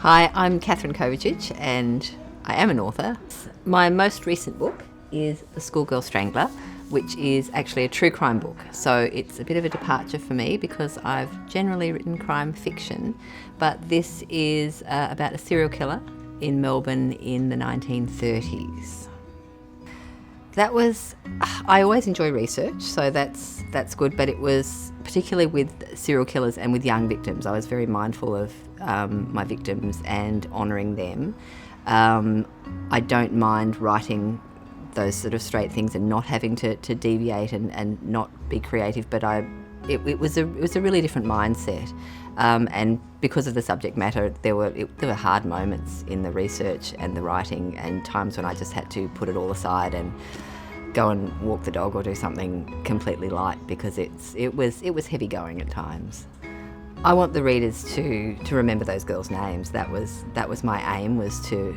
Hi, I'm Katherine Kovacic and I am an author. My most recent book is The Schoolgirl Strangler, which is actually a true crime book. So it's a bit of a departure for me because I've generally written crime fiction, but this is about a serial killer in Melbourne in the 1930s. I always enjoy research, so that's good, but it was particularly with serial killers and with young victims. I was very mindful of my victims and honouring them. I don't mind writing those sort of straight things and not having to deviate and not be creative, but it was a really different mindset. And because of the subject matter, there were hard moments in the research and the writing, and times when I just had to put it all aside and go and walk the dog or do something completely light, because it was heavy going at times. I want the readers to remember those girls' names. That was my aim, was to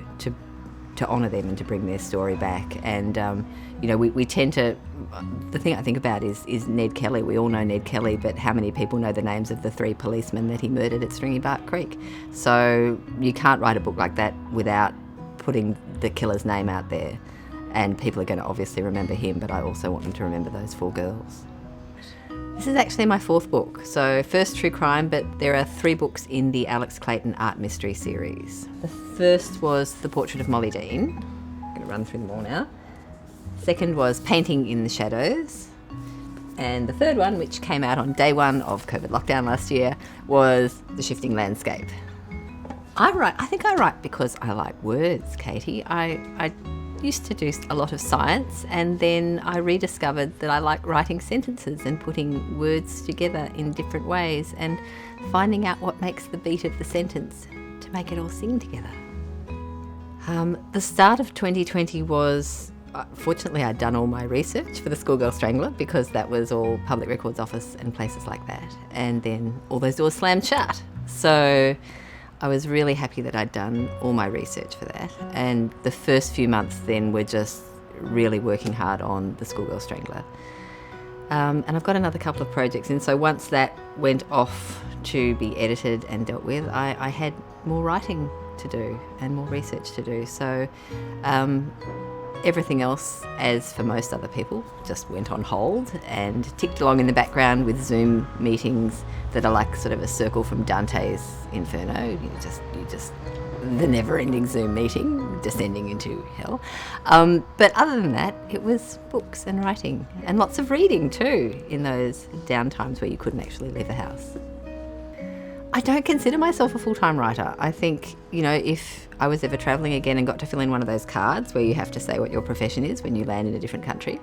honour them and to bring their story back. And we tend to. The thing I think about is Ned Kelly. We all know Ned Kelly, but how many people know the names of the 3 policemen that he murdered at Stringy Bark Creek? So you can't write a book like that without putting the killer's name out there. And people are going to obviously remember him, but I also want them to remember those 4 girls. This is actually my 4th book. So first true crime, but there are 3 books in the Alex Clayton Art Mystery series. The first was The Portrait of Molly Dean. I'm going to run through them all now. Second was Painting in the Shadows. And the third one, which came out on day 1 of COVID lockdown last year, was The Shifting Landscape. I think I write because I like words, Katie. I used to do a lot of science, and then I rediscovered that I like writing sentences and putting words together in different ways and finding out what makes the beat of the sentence to make it all sing together. The start of 2020 was, fortunately I'd done all my research for The Schoolgirl Strangler, because that was all Public Records Office and places like that, and then all those doors slammed shut. So I was really happy that I'd done all my research for that, and the first few months then were just really working hard on The Schoolgirl Strangler. And I've got another couple of projects, and so once that went off to be edited and dealt with, I had more writing to do and more research to do. So everything else, as for most other people, just went on hold and ticked along in the background with Zoom meetings that are like sort of a circle from Dante's Inferno. You just the never-ending Zoom meeting, descending into hell. But other than that, it was books and writing, and lots of reading too in those downtimes where you couldn't actually leave the house. I don't consider myself a full-time writer. I think, if I was ever travelling again and got to fill in one of those cards where you have to say what your profession is when you land in a different country,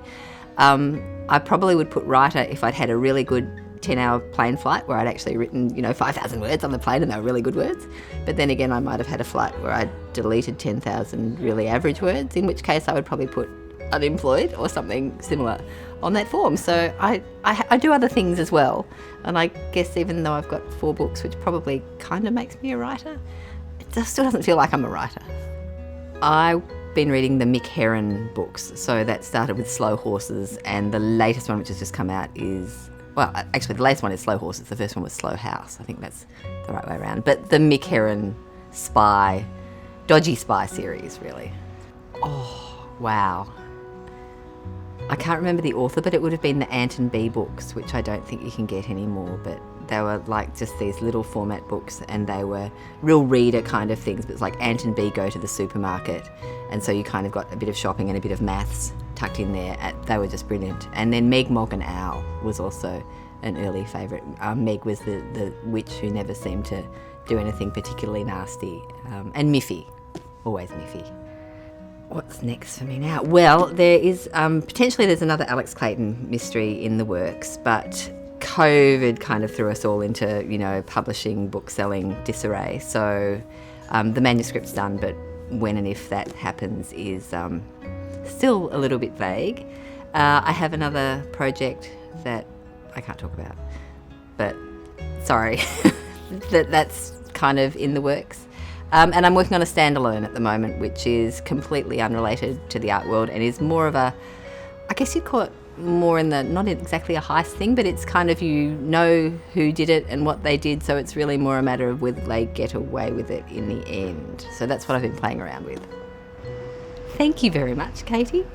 I probably would put writer if I'd had a really good 10-hour plane flight where I'd actually written, 5,000 words on the plane and they were really good words. But then again, I might have had a flight where I'd deleted 10,000 really average words, in which case I would probably put unemployed or something similar on that form. So I do other things as well, and I guess even though I've got 4 books, which probably kind of makes me a writer, it still doesn't feel like I'm a writer. I've been reading the Mick Herron books, so that started with Slow Horses, and the latest one, which has just come out, is, well, actually the latest one is Slow Horses, the first one was Slow House. I think that's the right way around, but the Mick Herron dodgy spy series, really. Oh, wow. I can't remember the author, but it would have been the Ant and Bee books, which I don't think you can get anymore, but they were like just these little format books, and they were real reader kind of things, but it's like Ant and Bee go to the supermarket, and so you kind of got a bit of shopping and a bit of maths tucked in there. They were just brilliant. And then Meg, Mog and Owl was also an early favourite. Meg was the witch who never seemed to do anything particularly nasty, and Miffy, always Miffy. What's next for me now? Well, there is potentially there's another Alex Clayton mystery in the works, but COVID kind of threw us all into, publishing, book selling disarray. So the manuscript's done, but when and if that happens is still a little bit vague. I have another project that I can't talk about, but sorry, that's kind of in the works. And I'm working on a standalone at the moment, which is completely unrelated to the art world and is more of a, I guess you'd call it more in the, not exactly a heist thing, but it's kind of, you know who did it and what they did, so it's really more a matter of whether they get away with it in the end. So that's what I've been playing around with. Thank you very much, Katie.